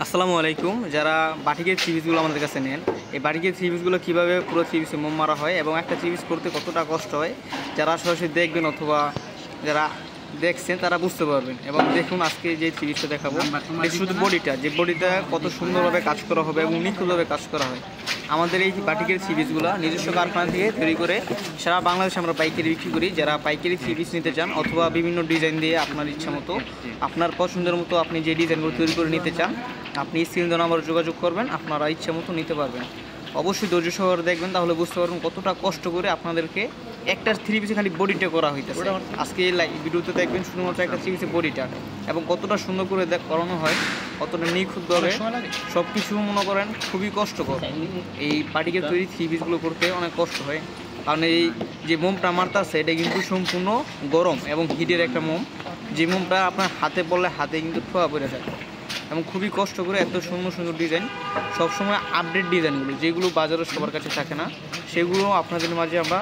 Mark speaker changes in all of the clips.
Speaker 1: আসসালামু আলাইকুম। যারা বাটিকের থ্রি পিসগুলো আমাদের কাছে নেন, এই বাটিকের থ্রি পিসগুলো কীভাবে পুরো থ্রি পিসে মোম মারা হয় এবং একটা থ্রি পিস করতে কতটা কষ্ট হয়, যারা সরাসরি দেখবেন অথবা যারা দেখছেন তারা বুঝতে পারবেন। এবং দেখুন আজকে যে থ্রি পিসটা দেখাবো, শুধু বডিটা কত সুন্দরভাবে কাজ করা হবে এবং নিখুঁতভাবে কাজ করা হয়। আমাদের এই বাটিকের থ্রি পিসগুলো নিজস্ব কারখানা থেকে তৈরি করে সারা বাংলাদেশে আমরা পাইকারি বিক্রি করি। যারা পাইকারি থ্রি পিস নিতে চান অথবা বিভিন্ন ডিজাইন দিয়ে আপনার ইচ্ছা মতো আপনার পছন্দের মতো আপনি যে ডিজাইনগুলো তৈরি করে নিতে চান, আপনি স্ক্রিন দেওয়া নাম্বারে যোগাযোগ করবেন, আপনারা ইচ্ছা মতো নিতে পারবেন। অবশ্যই ধৈর্য সহকারে দেখবেন, তাহলে বুঝতে পারবেন কতটা কষ্ট করে আপনাদেরকে একটা থ্রি পিসে খালি বডিটা করা হইতেছে। আজকে এই ভিডিওতে দেখবেন শুধুমাত্র একটা থ্রি পিসে বডিটা এবং কতটা সুন্দর করে করানো হয়, কতটা নিখুঁতভাবে সব কিছু মনে করেন খুবই কষ্টকর। এই পাটিকের তৈরি থ্রি পিসগুলো করতে অনেক কষ্ট হয়, কারণ এই যে মোমটা মারতেছে এটা কিন্তু সম্পূর্ণ গরম এবং হিটের একটা মোম। যে মোমটা আপনার হাতে পড়লে হাতে কিন্তু ঠোয়া পড়ে যায় এবং খুবই কষ্ট করে এত সুন্দর সুন্দর ডিজাইন, সবসময় আপডেট ডিজাইনগুলো যেগুলো বাজারে সবার কাছে থাকে না, সেগুলো আপনাদের মাঝে আমরা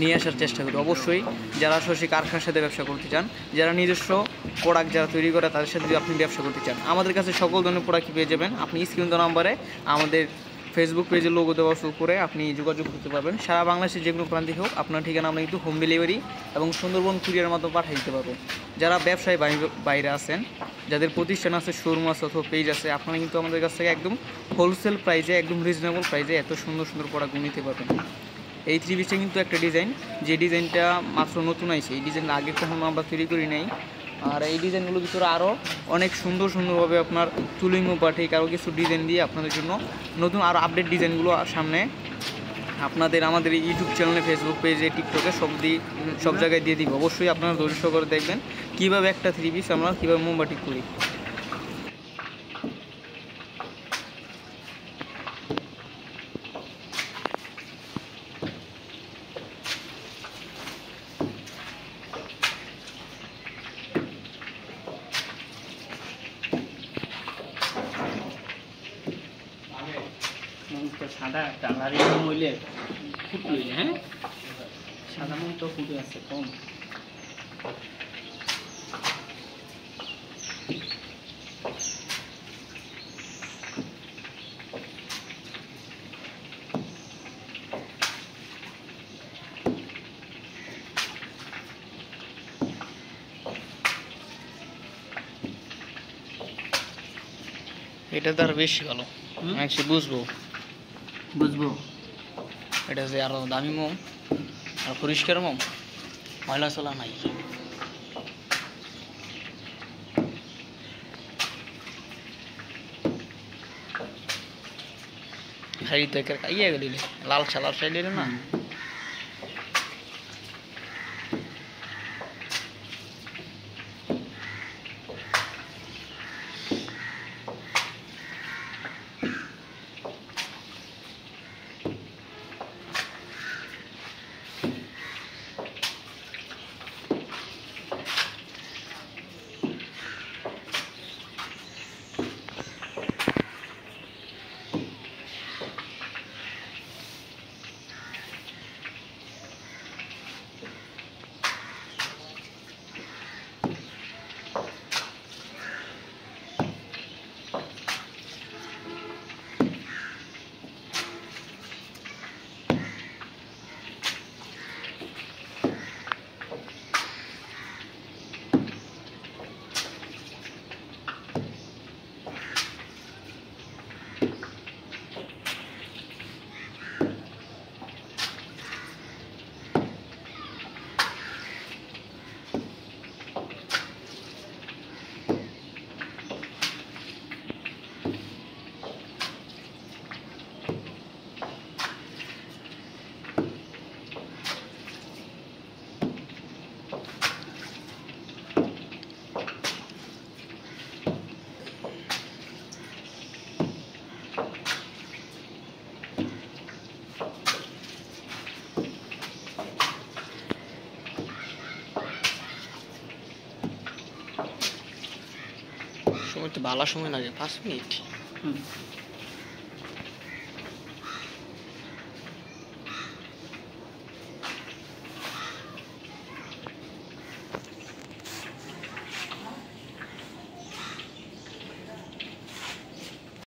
Speaker 1: নিয়ে আসার চেষ্টা করি। অবশ্যই যারা সরাসরি কারখানার সাথে ব্যবসা করতে চান, যারা নিজস্ব প্রোডাক্ট যারা তৈরি করে তাদের সাথে যদি আপনি ব্যবসা করতে চান, আমাদের কাছে সকল ধরনের প্রোডাক্ট পেয়ে যাবেন। আপনি স্ক্রিন দেওয়া নাম্বারে আমাদের ফেসবুক পেজের লোগো দেওয়া শুরু করে আপনি যোগাযোগ করতে পারবেন। সারা বাংলাদেশের যে কোনো প্রান্তিক হোক আপনার ঠিকানা আমরা কিন্তু হোম ডেলিভারি এবং সুন্দরবন কুরিয়ারের মাধ্যমে পাঠিয়ে দিতে পারবো। যারা ব্যবসায় বাইরে আছেন, যাদের প্রতিষ্ঠান আছে, শোরুম আছে অথবা পেজ আছে, আপনারা কিন্তু আমাদের কাছ থেকে একদম হোলসেল প্রাইসে, একদম রিজনেবল প্রাইসে এত সুন্দর সুন্দর প্রোডাক্ট নিতে পারবেন। এই থ্রি পিসটা কিন্তু একটা ডিজাইন, যে ডিজাইনটা মাত্র নতুন আইছে, এই ডিজাইন আগে কখনো আমরা তৈরি করি নাই। আর এই ডিজাইনগুলোর ভিতরে আরও অনেক সুন্দর সুন্দরভাবে আপনার তুলিং ও বাটিক আরও কিছু ডিজাইন দিয়ে আপনাদের জন্য নতুন আরও আপডেট ডিজাইনগুলো সামনে আপনাদের আমাদের ইউটিউব চ্যানেলে, ফেসবুক পেজে, টিকটকে সব জায়গায় দিয়ে দিব। অবশ্যই আপনারা ধৈর্য করে দেখবেন কীভাবে একটা থ্রি পিস আমরা কীভাবে মোমবাটিক করি।
Speaker 2: সাদা কালার হইলে ফুটে, হ্যাঁ সাদা মন তো ফুটে আছে কম।
Speaker 1: এটা তার বেশি ভালো, বুঝবো এটা যে আরো দামি মোম আর পরিষ্কার মোম, ময়লা চলা নাই। খাই তো ইয়ে গেলে লাল ছালার সাইড না। সময় তো ভালো সময় লাগে, 5 মিনিট।